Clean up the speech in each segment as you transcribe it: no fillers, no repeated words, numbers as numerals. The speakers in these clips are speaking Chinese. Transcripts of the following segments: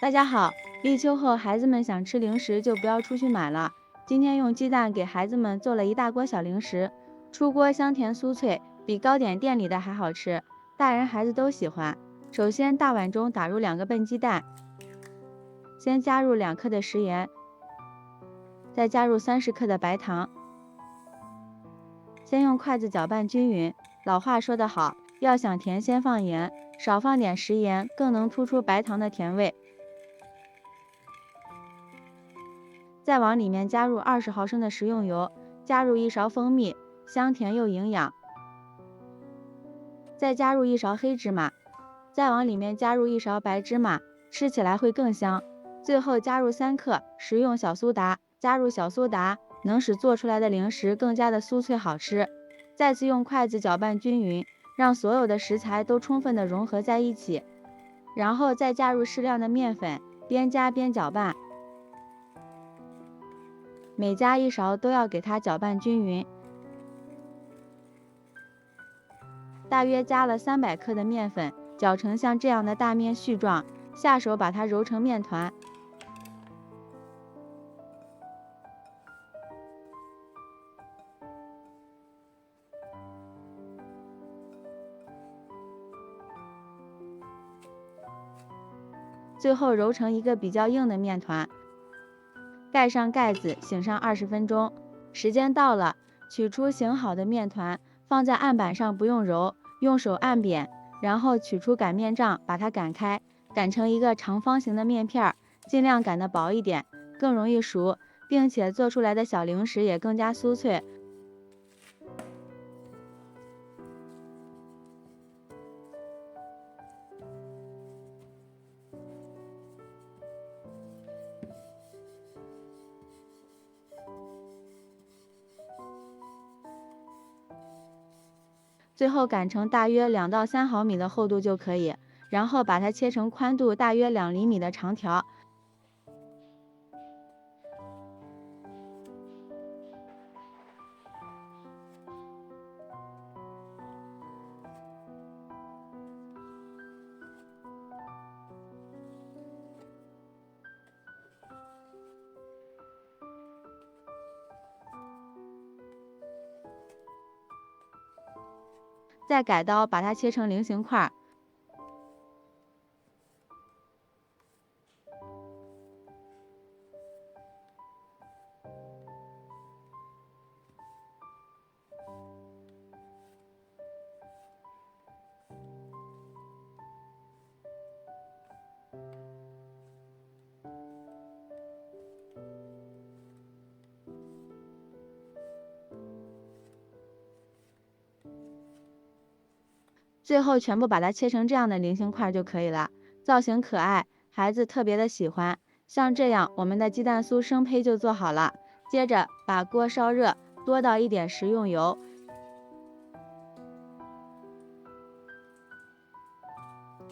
大家好，立秋后孩子们想吃零食就不要出去买了。今天用鸡蛋给孩子们做了一大锅小零食，出锅香甜酥脆，比糕点店里的还好吃，大人孩子都喜欢。首先大碗中打入2个笨鸡蛋，先加入2克的食盐，再加入30克的白糖，先用筷子搅拌均匀。老话说得好，要想甜先放盐，少放点食盐更能突出白糖的甜味。再往里面加入20毫升的食用油，加入1勺蜂蜜，香甜又营养。再加入1勺黑芝麻，再往里面加入1勺白芝麻，吃起来会更香。最后加入3克食用小苏打，加入小苏打能使做出来的零食更加的酥脆好吃。再次用筷子搅拌均匀，让所有的食材都充分的融合在一起，然后再加入适量的面粉，边加边搅拌。每加1勺都要给它搅拌均匀。大约加了300克的面粉，搅成像这样的大面絮状，下手把它揉成面团。最后揉成一个比较硬的面团，盖上盖子，醒上20分钟。时间到了，取出醒好的面团，放在案板上不用揉，用手按扁，然后取出擀面杖，把它擀开，擀成一个长方形的面片，尽量擀得薄一点，更容易熟，并且做出来的小零食也更加酥脆。最后擀成大约2到3毫米的厚度就可以，然后把它切成宽度大约2厘米的长条。再改刀把它切成菱形块。最后全部把它切成这样的菱形块就可以了，造型可爱，孩子特别的喜欢。像这样，我们的鸡蛋酥生胚就做好了。接着把锅烧热，多倒一点食用油，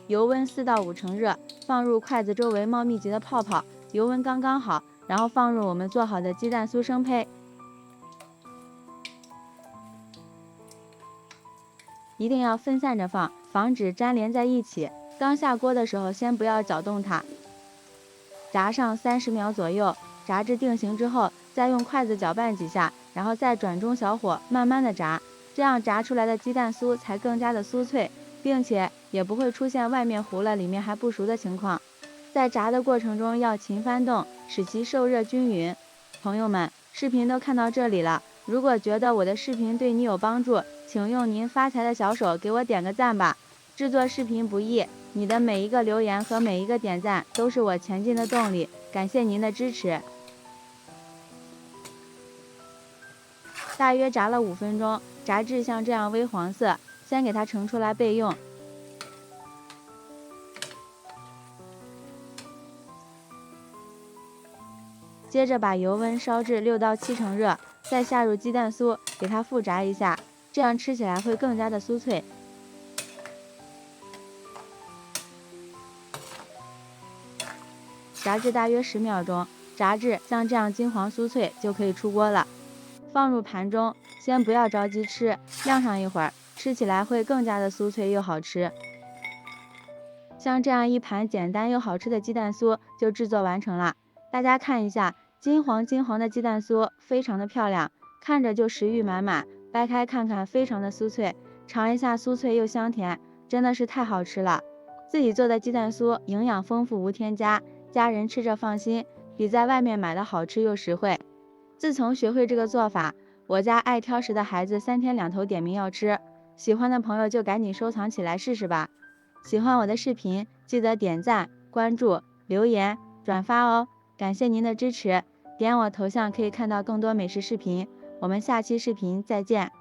油温4到5成热，放入筷子周围冒密集的泡泡，油温刚刚好，然后放入我们做好的鸡蛋酥生胚。一定要分散着放，防止粘连在一起。刚下锅的时候，先不要搅动它，炸上30秒左右。炸至定型之后，再用筷子搅拌几下，然后再转中小火慢慢的炸，这样炸出来的鸡蛋酥才更加的酥脆，并且也不会出现外面糊了里面还不熟的情况。在炸的过程中要勤翻动，使其受热均匀。朋友们，视频都看到这里了，如果觉得我的视频对你有帮助，请用您发财的小手给我点个赞吧。制作视频不易，你的每一个留言和每一个点赞都是我前进的动力，感谢您的支持。大约炸了5分钟，炸至像这样微黄色，先给它盛出来备用。接着把油温烧至6到7成热，再下入鸡蛋酥，给它复炸一下，这样吃起来会更加的酥脆。炸至大约10秒钟，炸至像这样金黄酥脆就可以出锅了。放入盘中，先不要着急吃，晾上一会儿，吃起来会更加的酥脆又好吃。像这样一盘简单又好吃的鸡蛋酥就制作完成了。大家看一下，金黄金黄的鸡蛋酥非常的漂亮，看着就食欲满满。掰开看看，非常的酥脆，尝一下酥脆又香甜，真的是太好吃了。自己做的鸡蛋酥营养丰富无添加，家人吃着放心，比在外面买的好吃又实惠。自从学会这个做法，我家爱挑食的孩子3天2头点名要吃，喜欢的朋友就赶紧收藏起来试试吧。喜欢我的视频，记得点赞、关注、留言、转发哦，感谢您的支持。点我头像可以看到更多美食视频，我们下期视频再见。